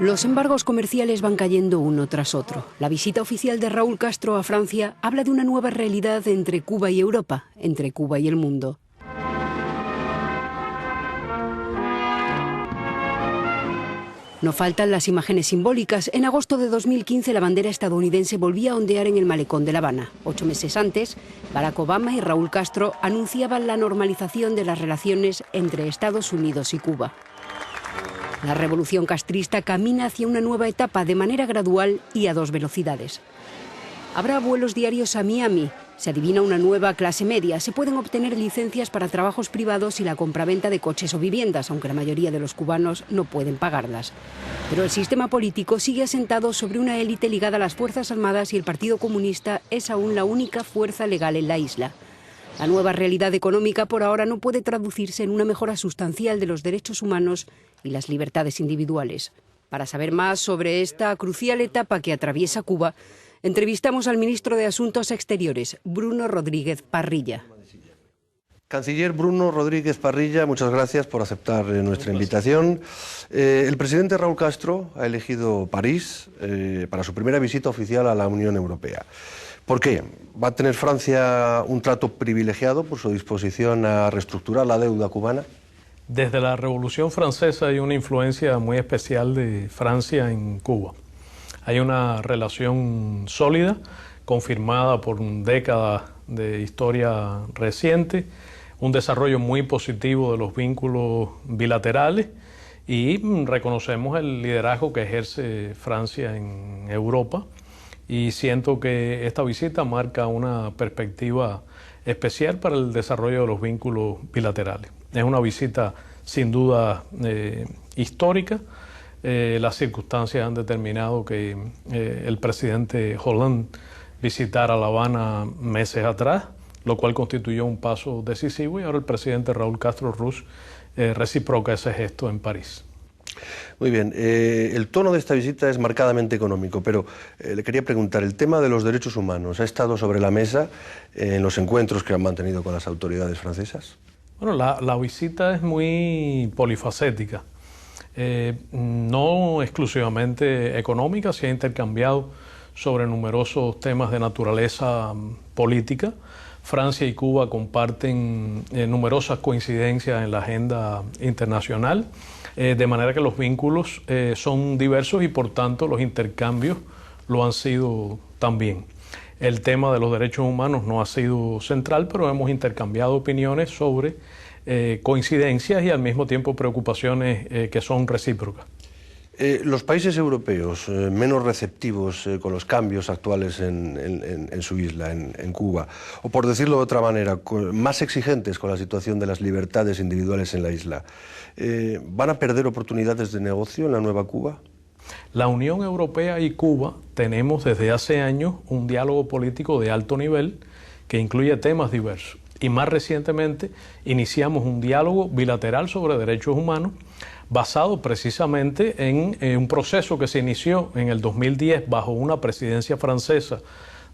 Los embargos comerciales van cayendo uno tras otro. La visita oficial de Raúl Castro a Francia habla de una nueva realidad entre Cuba y Europa, entre Cuba y el mundo. No faltan las imágenes simbólicas. En agosto de 2015 la bandera estadounidense volvía a ondear en el malecón de La Habana. 8 meses antes, Barack Obama y Raúl Castro anunciaban la normalización de las relaciones entre Estados Unidos y Cuba. La revolución castrista camina hacia una nueva etapa de manera gradual y a 2 velocidades. Habrá vuelos diarios a Miami. Se adivina una nueva clase media. Se pueden obtener licencias para trabajos privados y la compraventa de coches o viviendas, aunque la mayoría de los cubanos no pueden pagarlas. Pero el sistema político sigue asentado sobre una élite ligada a las Fuerzas Armadas y el Partido Comunista es aún la única fuerza legal en la isla. La nueva realidad económica por ahora no puede traducirse en una mejora sustancial de los derechos humanos y las libertades individuales. Para saber más sobre esta crucial etapa que atraviesa Cuba, entrevistamos al ministro de Asuntos Exteriores, Bruno Rodríguez Parrilla. Canciller Bruno Rodríguez Parrilla, muchas gracias por aceptar nuestra invitación. El presidente Raúl Castro ha elegido París para su primera visita oficial a la Unión Europea. ¿Por qué? ¿Va a tener Francia un trato privilegiado por su disposición a reestructurar la deuda cubana? Desde la Revolución Francesa hay una influencia muy especial de Francia en Cuba. Hay una relación sólida, confirmada por décadas de historia reciente, un desarrollo muy positivo de los vínculos bilaterales y reconocemos el liderazgo que ejerce Francia en Europa. Y siento que esta visita marca una perspectiva especial para el desarrollo de los vínculos bilaterales. Es una visita sin duda histórica. Las circunstancias han determinado que el presidente Hollande visitara La Habana meses atrás, lo cual constituyó un paso decisivo y ahora el presidente Raúl Castro Ruz reciproca ese gesto en París. Muy bien, el tono de esta visita es marcadamente económico, pero le quería preguntar, ¿el tema de los derechos humanos ha estado sobre la mesa en los encuentros que han mantenido con las autoridades francesas? Bueno, la visita es muy polifacética, no exclusivamente económica, se ha intercambiado sobre numerosos temas de naturaleza política. Francia y Cuba comparten numerosas coincidencias en la agenda internacional, de manera que los vínculos son diversos y por tanto los intercambios lo han sido también. El tema de los derechos humanos no ha sido central, pero hemos intercambiado opiniones sobre coincidencias y al mismo tiempo preocupaciones que son recíprocas. Los países europeos menos receptivos con los cambios actuales en su isla, en Cuba, o por decirlo de otra manera, más exigentes con la situación de las libertades individuales en la isla, ¿van a perder oportunidades de negocio en la nueva Cuba? La Unión Europea y Cuba tenemos desde hace años un diálogo político de alto nivel que incluye temas diversos. Y más recientemente iniciamos un diálogo bilateral sobre derechos humanos basado precisamente en un proceso que se inició en el 2010 bajo una presidencia francesa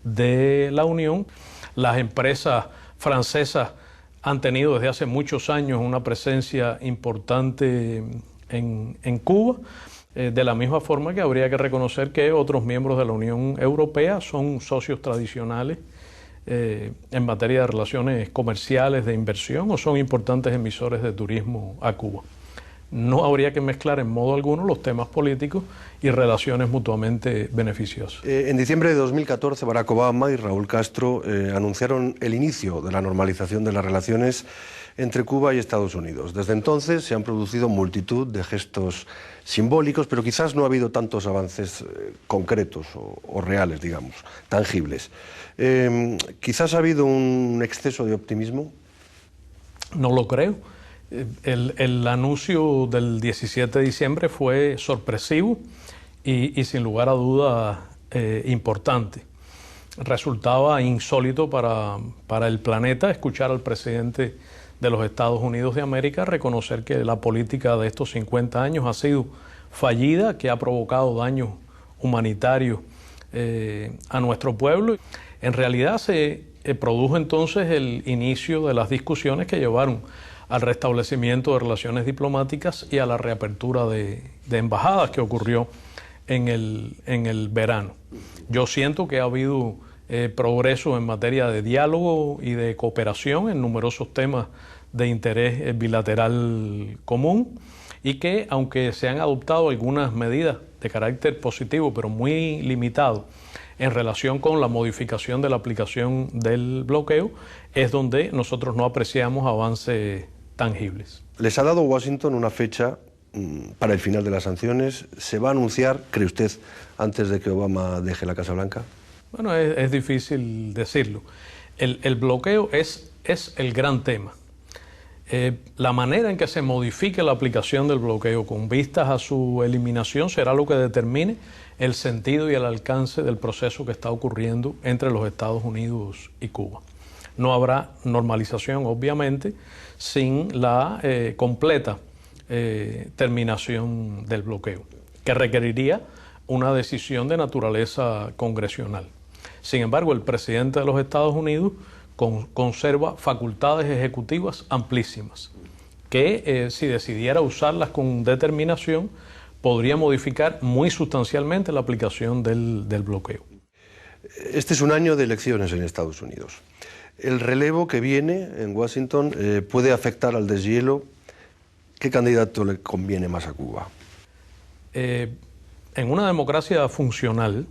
de la Unión. Las empresas francesas han tenido desde hace muchos años una presencia importante en Cuba, de la misma forma que habría que reconocer que otros miembros de la Unión Europea son socios tradicionales en materia de relaciones comerciales, de inversión o son importantes emisores de turismo a Cuba. No habría que mezclar en modo alguno los temas políticos y relaciones mutuamente beneficiosas. En diciembre de 2014, Barack Obama y Raúl Castro anunciaron el inicio de la normalización de las relaciones entre Cuba y Estados Unidos. Desde entonces se han producido multitud de gestos simbólicos, pero quizás no ha habido tantos avances concretos o reales, digamos, tangibles. ¿Quizás ha habido un exceso de optimismo? No lo creo. El anuncio del 17 de diciembre fue sorpresivo y sin lugar a dudas importante. Resultaba insólito para el planeta escuchar al presidente de los Estados Unidos de América reconocer que la política de estos 50 años ha sido fallida, que ha provocado daños humanitarios a nuestro pueblo. En realidad se produjo entonces el inicio de las discusiones que llevaron al restablecimiento de relaciones diplomáticas y a la reapertura de embajadas que ocurrió en el verano. Yo siento que ha habido progreso en materia de diálogo y de cooperación en numerosos temas de interés bilateral común, y que aunque se han adoptado algunas medidas de carácter positivo pero muy limitado en relación con la modificación de la aplicación del bloqueo, es donde nosotros no apreciamos avances tangibles. ¿Les ha dado Washington una fecha para el final de las sanciones? ¿Se va a anunciar, cree usted, antes de que Obama deje la Casa Blanca? Bueno, es difícil decirlo. El bloqueo es el gran tema. La manera en que se modifique la aplicación del bloqueo con vistas a su eliminación será lo que determine el sentido y el alcance del proceso que está ocurriendo entre los Estados Unidos y Cuba. No habrá normalización, obviamente, sin la completa terminación del bloqueo, que requeriría una decisión de naturaleza congresional. Sin embargo, el presidente de los Estados Unidos conserva facultades ejecutivas amplísimas, que si decidiera usarlas con determinación, podría modificar muy sustancialmente la aplicación del bloqueo. Este es un año de elecciones en Estados Unidos. El relevo que viene en Washington puede afectar al deshielo. ¿Qué candidato le conviene más a Cuba? En una democracia funcional,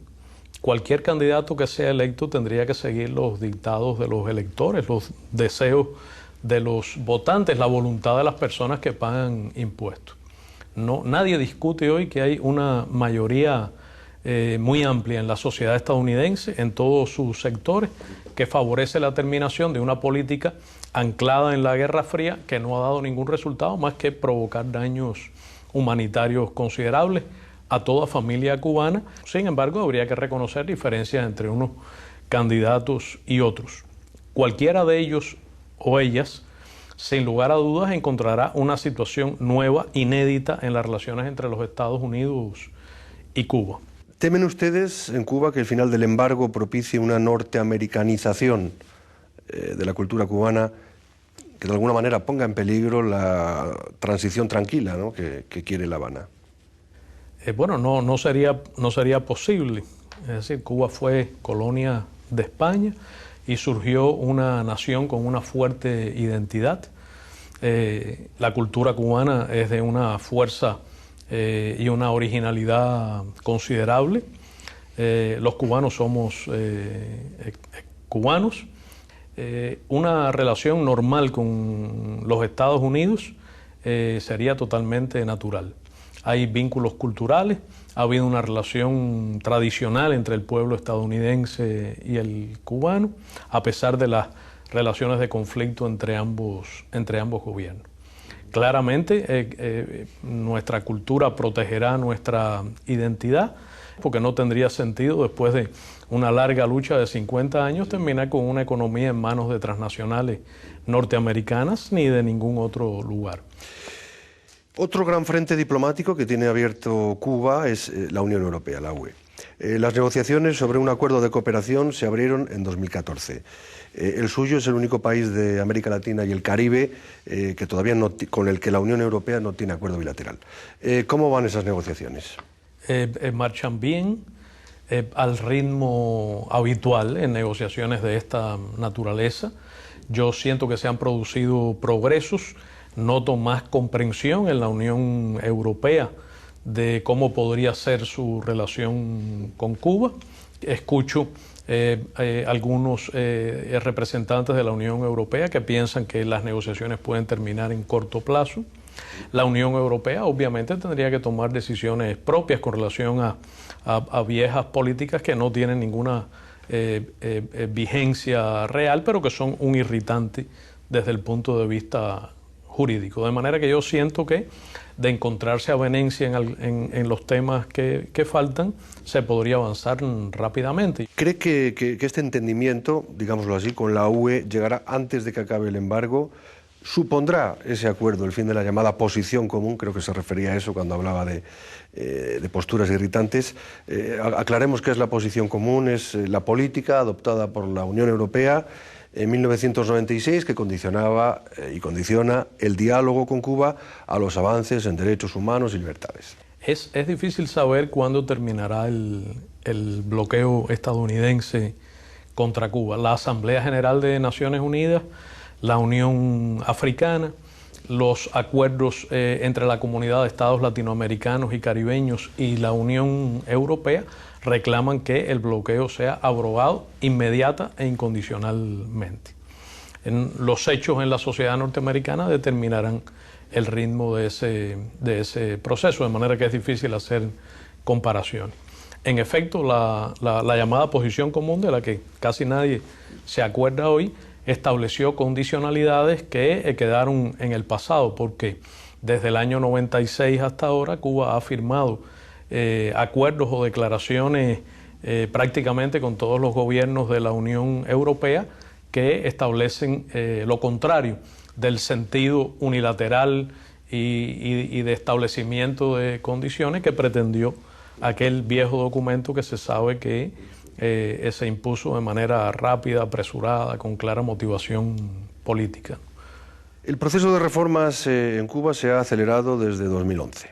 cualquier candidato que sea electo tendría que seguir los dictados de los electores, los deseos de los votantes, la voluntad de las personas que pagan impuestos. Nadie discute hoy que hay una mayoría muy amplia en la sociedad estadounidense, en todos sus sectores, que favorece la terminación de una política anclada en la Guerra Fría que no ha dado ningún resultado más que provocar daños humanitarios considerables a toda familia cubana. Sin embargo, habría que reconocer diferencias entre unos candidatos y otros. Cualquiera de ellos o ellas, sin lugar a dudas, encontrará una situación nueva, inédita en las relaciones entre los Estados Unidos y Cuba. ¿Temen ustedes en Cuba que el final del embargo propicie una norteamericanización de la cultura cubana que de alguna manera ponga en peligro la transición tranquila, ¿no?, que quiere La Habana? Bueno, no sería posible. Es decir, Cuba fue colonia de España y surgió una nación con una fuerte identidad. La cultura cubana es de una fuerza y una originalidad considerable. Los cubanos somos cubanos. Una relación normal con los Estados Unidos sería totalmente natural. Hay vínculos culturales, ha habido una relación tradicional entre el pueblo estadounidense y el cubano, a pesar de las relaciones de conflicto entre ambos gobiernos. Claramente nuestra cultura protegerá nuestra identidad, porque no tendría sentido, después de una larga lucha de 50 años, terminar con una economía en manos de transnacionales norteamericanas ni de ningún otro lugar. Otro gran frente diplomático que tiene abierto Cuba es la Unión Europea, la UE. Las negociaciones sobre un acuerdo de cooperación se abrieron en 2014. El suyo es el único país de América Latina y el Caribe que todavía con el que la Unión Europea no tiene acuerdo bilateral. ¿Cómo van esas negociaciones? Marchan bien, al ritmo habitual en negociaciones de esta naturaleza. Yo siento que se han producido progresos. Noto más comprensión en la Unión Europea de cómo podría ser su relación con Cuba. Escucho algunos representantes de la Unión Europea que piensan que las negociaciones pueden terminar en corto plazo. La Unión Europea obviamente tendría que tomar decisiones propias con relación a viejas políticas que no tienen ninguna vigencia real, pero que son un irritante desde el punto de vista jurídico. De manera que yo siento que de encontrarse avenencia en los temas que faltan, se podría avanzar rápidamente. ¿Cree que este entendimiento, digámoslo así, con la UE llegará antes de que acabe el embargo? ¿Supondrá ese acuerdo el fin de la llamada posición común? Creo que se refería a eso cuando hablaba de posturas irritantes. Aclaremos qué es la posición común. Es la política adoptada por la Unión Europea en 1996 que condicionaba y condiciona el diálogo con Cuba a los avances en derechos humanos y libertades. Es difícil saber cuándo terminará el bloqueo estadounidense contra Cuba. La Asamblea General de Naciones Unidas, la Unión Africana, los acuerdos entre la comunidad de estados latinoamericanos y caribeños y la Unión Europea reclaman que el bloqueo sea abrogado inmediata e incondicionalmente. Los hechos en la sociedad norteamericana determinarán el ritmo de ese proceso, de manera que es difícil hacer comparaciones. En efecto, la llamada posición común, de la que casi nadie se acuerda hoy, estableció condicionalidades que quedaron en el pasado, porque desde el año 96 hasta ahora Cuba ha firmado acuerdos o declaraciones prácticamente con todos los gobiernos de la Unión Europea que establecen lo contrario del sentido unilateral y de establecimiento de condiciones que pretendió aquel viejo documento que se sabe que se impuso de manera rápida, apresurada, con clara motivación política. El proceso de reformas en Cuba se ha acelerado desde 2011,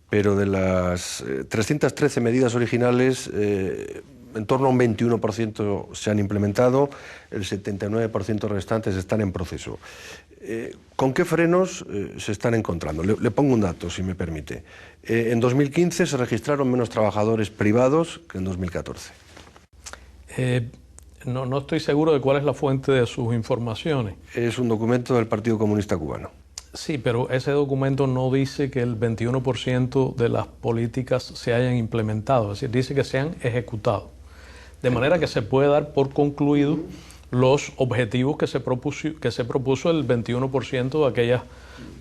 pero de las 313 medidas originales, en torno a un 21% se han implementado, el 79% restantes están en proceso. ¿Con qué frenos se están encontrando? Le pongo un dato, si me permite. En 2015 se registraron menos trabajadores privados que en 2014. No estoy seguro de cuál es la fuente de sus informaciones. Es un documento del Partido Comunista Cubano. Sí, pero ese documento no dice que el 21% de las políticas se hayan implementado, es decir, dice que se han ejecutado. De manera que se puede dar por concluido los objetivos que se propuso el 21% de aquellas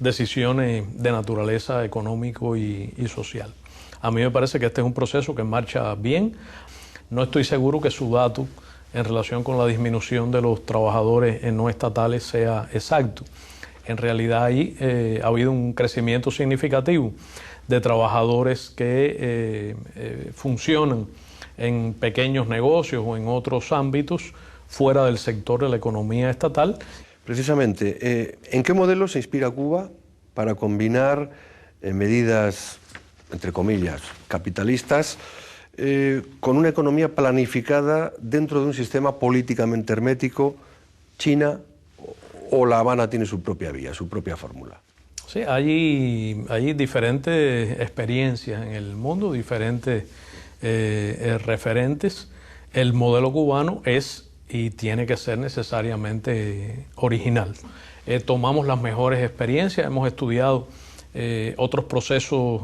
decisiones de naturaleza económico y social. A mí me parece que este es un proceso que marcha bien. No estoy seguro que su dato en relación con la disminución de los trabajadores no estatales sea exacto. En realidad ahí ha habido un crecimiento significativo de trabajadores que funcionan en pequeños negocios o en otros ámbitos fuera del sector de la economía estatal. Precisamente, ¿en qué modelo se inspira Cuba para combinar medidas, entre comillas, capitalistas, con una economía planificada dentro de un sistema políticamente hermético? ¿China o La Habana tiene su propia vía, su propia fórmula? Sí, hay diferentes experiencias en el mundo, diferentes referentes. El modelo cubano es y tiene que ser necesariamente original. Tomamos las mejores experiencias, hemos estudiado otros procesos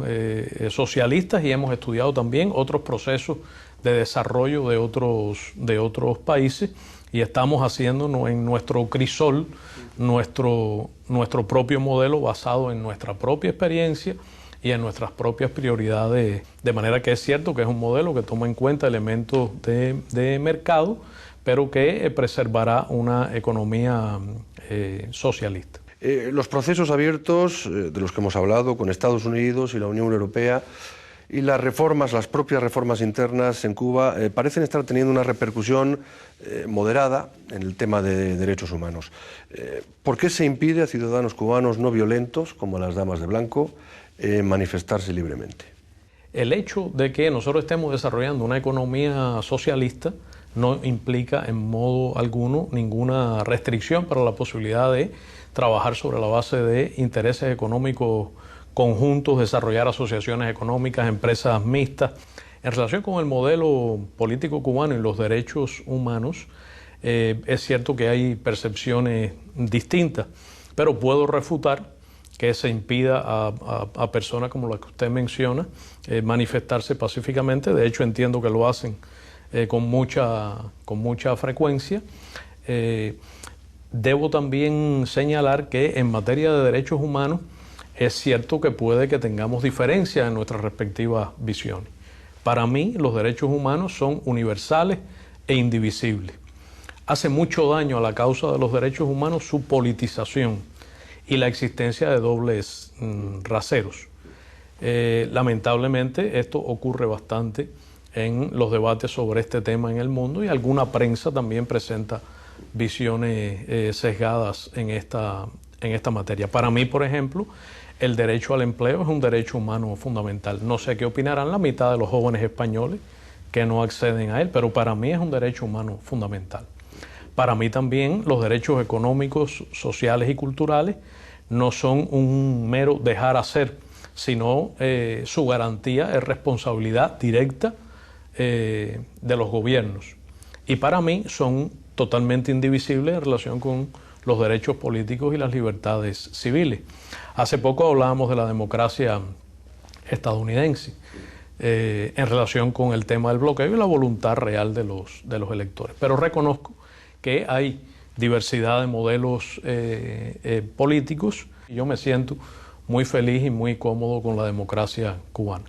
socialistas y hemos estudiado también otros procesos de desarrollo de otros países y estamos haciendo en nuestro crisol nuestro propio modelo basado en nuestra propia experiencia y en nuestras propias prioridades, de manera que es cierto que es un modelo que toma en cuenta elementos de mercado, pero que preservará una economía socialista. Los procesos abiertos de los que hemos hablado con Estados Unidos y la Unión Europea y las reformas, las propias reformas internas en Cuba parecen estar teniendo una repercusión moderada en el tema de derechos humanos. ¿Por qué se impide a ciudadanos cubanos no violentos, como las damas de blanco, manifestarse libremente? El hecho de que nosotros estemos desarrollando una economía socialista no implica en modo alguno ninguna restricción para la posibilidad de trabajar sobre la base de intereses económicos conjuntos, desarrollar asociaciones económicas, empresas mixtas. En relación con el modelo político cubano y los derechos humanos, es cierto que hay percepciones distintas, pero puedo refutar que se impida a personas como las que usted menciona manifestarse pacíficamente. De hecho, entiendo que lo hacen con mucha frecuencia. Debo también señalar que en materia de derechos humanos es cierto que puede que tengamos diferencias en nuestras respectivas visiones. Para mí, los derechos humanos son universales e indivisibles. Hace mucho daño a la causa de los derechos humanos su politización y la existencia de dobles raseros. Lamentablemente, esto ocurre bastante en los debates sobre este tema en el mundo y alguna prensa también presenta visiones sesgadas en esta materia. Para mí, por ejemplo, el derecho al empleo es un derecho humano fundamental. No sé qué opinarán la mitad de los jóvenes españoles que no acceden a él, pero para mí es un derecho humano fundamental. Para mí también los derechos económicos, sociales y culturales no son un mero dejar hacer, sino su garantía es responsabilidad directa de los gobiernos. Y para mí son totalmente indivisibles en relación con los derechos políticos y las libertades civiles. Hace poco hablábamos de la democracia estadounidense en relación con el tema del bloqueo y la voluntad real de los electores. Pero reconozco que hay diversidad de modelos políticos y yo me siento muy feliz y muy cómodo con la democracia cubana.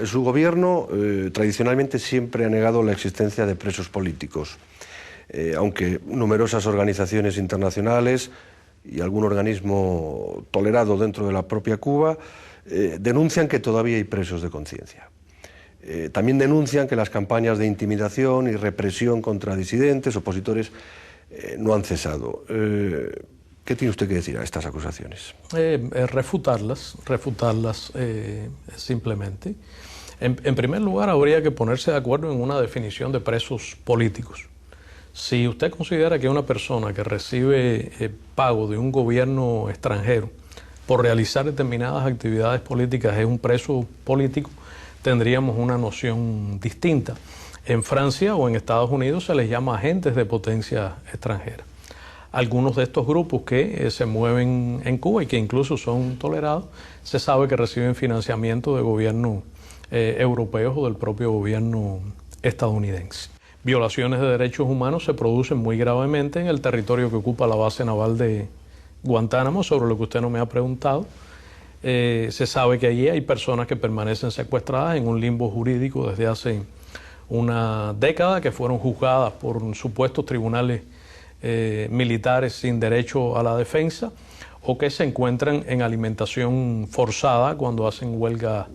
Su gobierno tradicionalmente siempre ha negado la existencia de presos políticos, aunque numerosas organizaciones internacionales y algún organismo tolerado dentro de la propia Cuba denuncian que todavía hay presos de conciencia. También denuncian que las campañas de intimidación y represión contra disidentes, opositores, no han cesado. ¿Qué tiene usted que decir a estas acusaciones? Refutarlas simplemente. En primer lugar, habría que ponerse de acuerdo en una definición de presos políticos. Si usted considera que una persona que recibe pago de un gobierno extranjero por realizar determinadas actividades políticas es un preso político, tendríamos una noción distinta. En Francia o en Estados Unidos se les llama agentes de potencia extranjera. Algunos de estos grupos que se mueven en Cuba y que incluso son tolerados, se sabe que reciben financiamiento de gobiernos europeos o del propio gobierno estadounidense. Violaciones de derechos humanos se producen muy gravemente en el territorio que ocupa la base naval de Guantánamo, sobre lo que usted no me ha preguntado. Se sabe que allí hay personas que permanecen secuestradas en un limbo jurídico desde hace una década, que fueron juzgadas por supuestos tribunales militares sin derecho a la defensa, o que se encuentran en alimentación forzada cuando hacen huelga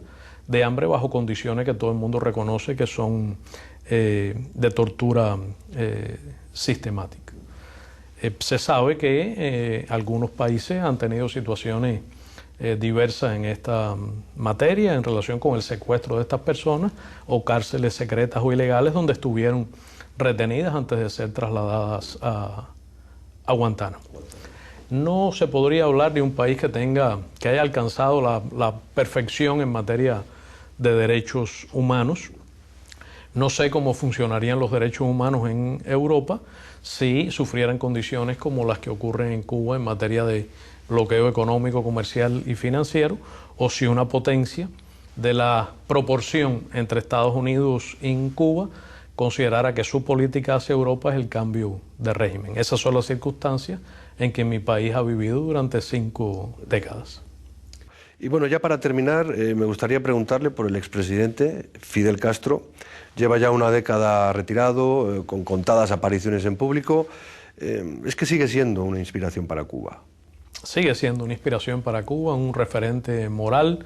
de hambre bajo condiciones que todo el mundo reconoce que son de tortura sistemática. Se sabe que algunos países han tenido situaciones diversas en esta materia en relación con el secuestro de estas personas o cárceles secretas o ilegales donde estuvieron retenidas antes de ser trasladadas a Guantánamo. No se podría hablar de un país que haya alcanzado la perfección en materia de derechos humanos. No sé cómo funcionarían los derechos humanos en Europa si sufrieran condiciones como las que ocurren en Cuba en materia de bloqueo económico, comercial y financiero, o si una potencia de la proporción entre Estados Unidos y Cuba considerara que su política hacia Europa es el cambio de régimen. Esas son las circunstancias en que mi país ha vivido durante 5 décadas. Y bueno, ya para terminar, me gustaría preguntarle por el expresidente Fidel Castro. Lleva ya una década retirado, con contadas apariciones en público. Es que sigue siendo una inspiración para Cuba. Sigue siendo una inspiración para Cuba, un referente moral,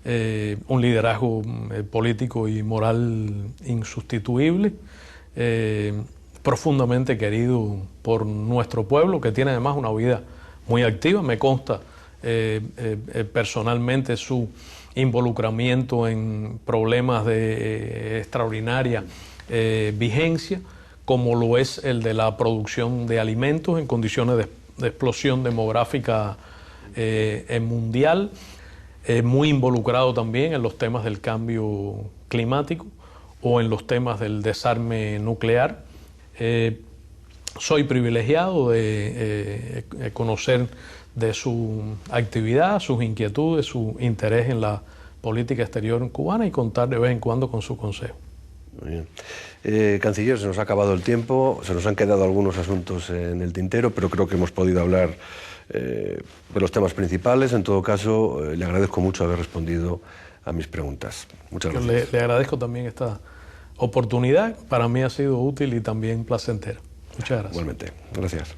un liderazgo político y moral insustituible, profundamente querido por nuestro pueblo, que tiene además una vida muy activa. Me consta personalmente su involucramiento en problemas de extraordinaria vigencia, como lo es el de la producción de alimentos en condiciones de explosión demográfica mundial, muy involucrado también en los temas del cambio climático o en los temas del desarme nuclear. Soy privilegiado de conocer de su actividad, sus inquietudes, su interés en la política exterior cubana y contar de vez en cuando con su consejo. Muy bien. Canciller, se nos ha acabado el tiempo, se nos han quedado algunos asuntos en el tintero, pero creo que hemos podido hablar de los temas principales. En todo caso, le agradezco mucho haber respondido a mis preguntas. Muchas gracias. Le agradezco también esta oportunidad. Para mí ha sido útil y también placentera. Muchas gracias. Igualmente. Gracias.